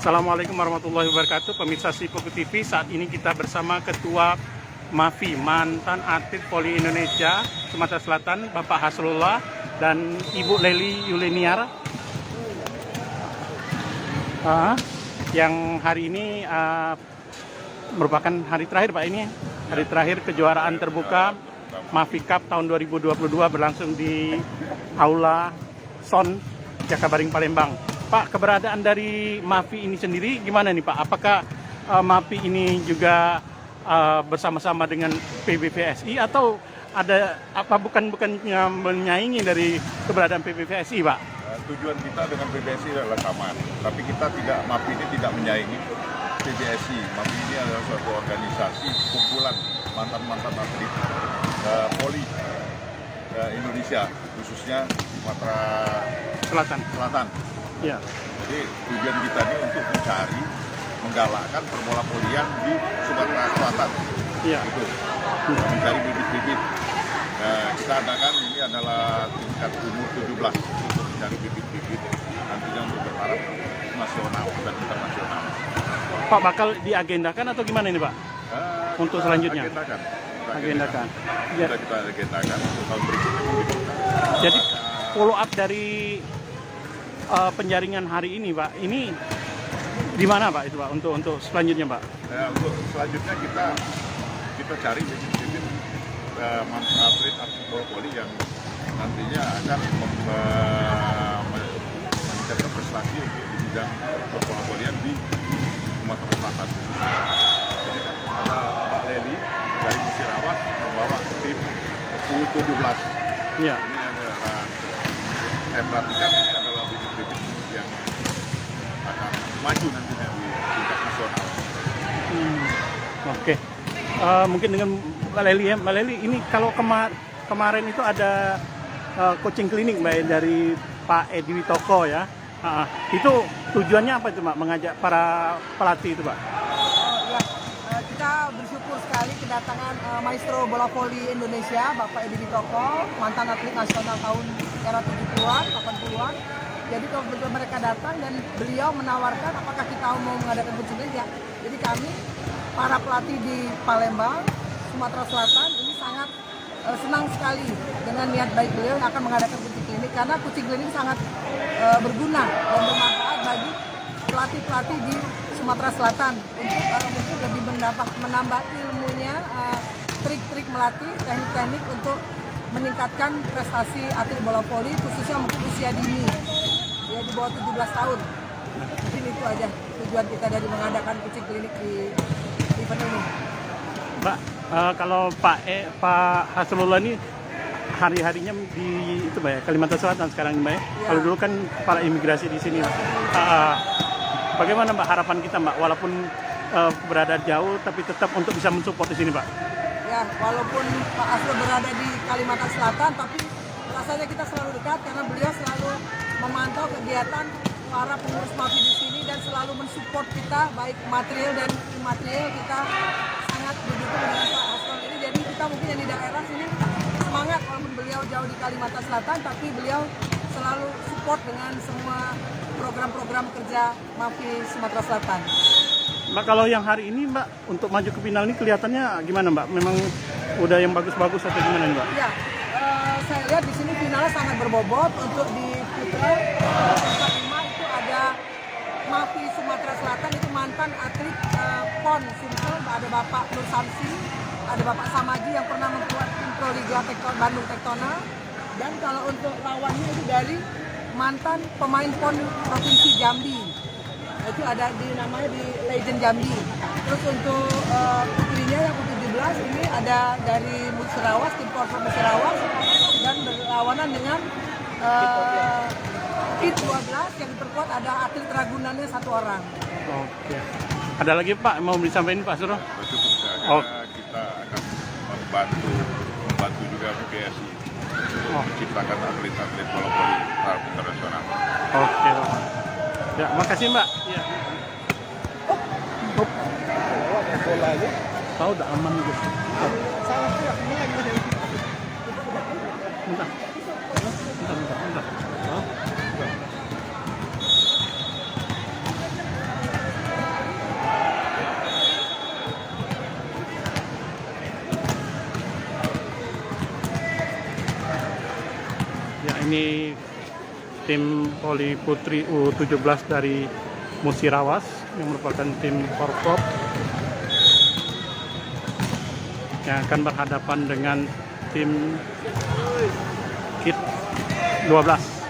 Assalamualaikum warahmatullahi wabarakatuh. Pemirsa Sipoku TV, saat ini kita bersama Ketua MAFI, mantan atlet voli Indonesia Sumatera Selatan, Bapak Hasrullah dan Ibu Lely Yuliniar, yang hari ini merupakan hari terakhir Pak, ini hari terakhir kejuaraan terbuka MAFI Cup tahun 2022 berlangsung di Aula Son Jakabaring Palembang. Pak, keberadaan dari MAFI ini sendiri gimana nih Pak? Apakah MAFI ini juga bersama-sama dengan PBVSI atau ada apa bukannya menyaingi dari keberadaan PBVSI Pak? Tujuan kita dengan PBSI adalah sama, tapi kita tidak, MAFI ini tidak menyaingi PBSI. MAFI ini adalah suatu organisasi kumpulan mantan-mantan atlet voli Indonesia, khususnya Sumatera Selatan. Ya. Jadi tujuan kita ini untuk menggalakkan perbola volian di Sumatera Selatan. Iya. Itu mencari bibit-bibit. Kita adakan ini adalah tingkat umur 17 untuk mencari bibit-bibit nantinya untuk berharap nasional dan internasional. Pak, bakal diagendakan atau gimana ini Pak? Untuk selanjutnya? Agendakan. Ya. Kita agendakan untuk tahun berikutnya. Jadi follow up dari penjaringan hari ini Pak, ini di mana Pak itu Pak untuk selanjutnya Pak? Untuk selanjutnya kita cari bibit-bibit atlet bola voli yang nantinya akan mencapai prestasi untuk di bidang bola volian di Sumatera Selatan. Jadi ada Mbak Lely dari Musirawas membawa tim U17. Iya. Ini adalah saya perhatikan ini adalah bibit-bibit yang akan maju nantinya di tingkat nasional. Oke. Mungkin dengan Mbak Lely ya, Mbak Lely ini kalau kemarin itu ada coaching klinik Mbak dari Pak Edi Witoko ya. Itu tujuannya apa itu Mbak? Mengajak para pelatih itu Pak? Kita bersyukur sekali kedatangan maestro bola voli Indonesia, Bapak Edi Witoko, mantan atlet nasional tahun era 70-an, 80-an. Jadi kebetulan mereka datang dan beliau menawarkan apakah kita mau mengadakan coaching klinik ya. Jadi kami, para pelatih di Palembang, Sumatera Selatan ini sangat senang sekali dengan niat baik beliau yang akan mengadakan coaching klinik, karena coaching klinik sangat berguna dan bermanfaat bagi pelatih-pelatih di Sumatera Selatan untuk mungkin lebih menambah ilmunya, trik-trik melatih, teknik-teknik untuk meningkatkan prestasi atlet bola voli khususnya mungkin usia dini ya di bawah 17 tahun. Mungkin itu aja tujuan kita dari mengadakan coaching klinik di event ini. Mbak, kalau Pak Hasrullah ini hari-harinya di itu Mbak ya, Kalimantan Selatan sekarang Mbak ya. Kalau dulu kan para imigrasi di sini. Bagaimana Mbak harapan kita Mbak, walaupun berada jauh tapi tetap untuk bisa mensupport di sini Pak? Ya, walaupun Pak Hasrul berada di Kalimantan Selatan, tapi rasanya kita selalu dekat karena beliau selalu memantau kegiatan para pengurus MAFI di sini dan selalu mensupport kita baik material dan imaterial. Kita sangat didukung dengan Pak Hasrul ini. Jadi kita mungkin yang di daerah sini semangat walaupun beliau jauh di Kalimantan Selatan, tapi beliau selalu support dengan semua program-program kerja MAFI Sumatera Selatan. Mbak, kalau yang hari ini Mbak untuk maju ke final ini kelihatannya gimana Mbak? Memang udah yang bagus-bagus atau gimana Mbak? Ya, saya lihat di sini finalnya sangat berbobot. Untuk di putra tempat 5 itu ada MAFI Sumatera Selatan, itu mantan atlet PON Sumsel, ada Bapak Nur Samsi, ada Bapak Samaji yang pernah membuat tim Proliga Bandung Tektona. Dan kalau untuk lawannya itu dari mantan pemain PON Provinsi Jambi, itu ada namanya di Legend Jambi. Terus untuk putrinya yang U17 ini ada dari Musirawas, tim Porto Musirawas, dan berlawanan dengan Kit 12 yang diperkuat ada atlet Ragunannya 1 orang. Oke. Ada lagi Pak mau disampaikan Pak Suruh? Cukup saja, kita akan membantu juga PBSI menciptakan atlet-atlet bola voli taraf internasional. Oke Pak. Ya, makasih Mbak. Ya. Tahu udah aman gitu. Bentar. Ini tim voli putri U17 dari Musirawas yang merupakan tim Forkop yang akan berhadapan dengan tim KIT 12.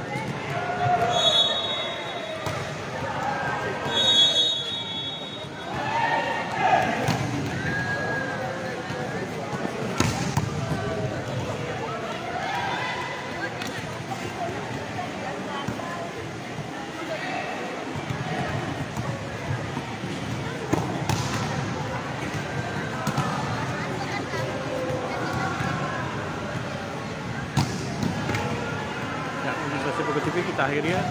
Popo TV kita akhiri ya.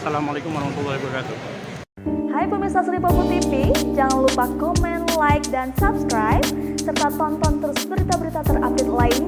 Assalamualaikum warahmatullahi wabarakatuh. Hai pemirsa Sri Popo TV, jangan lupa komen, like, dan subscribe serta tonton terus berita-berita terupdate lainnya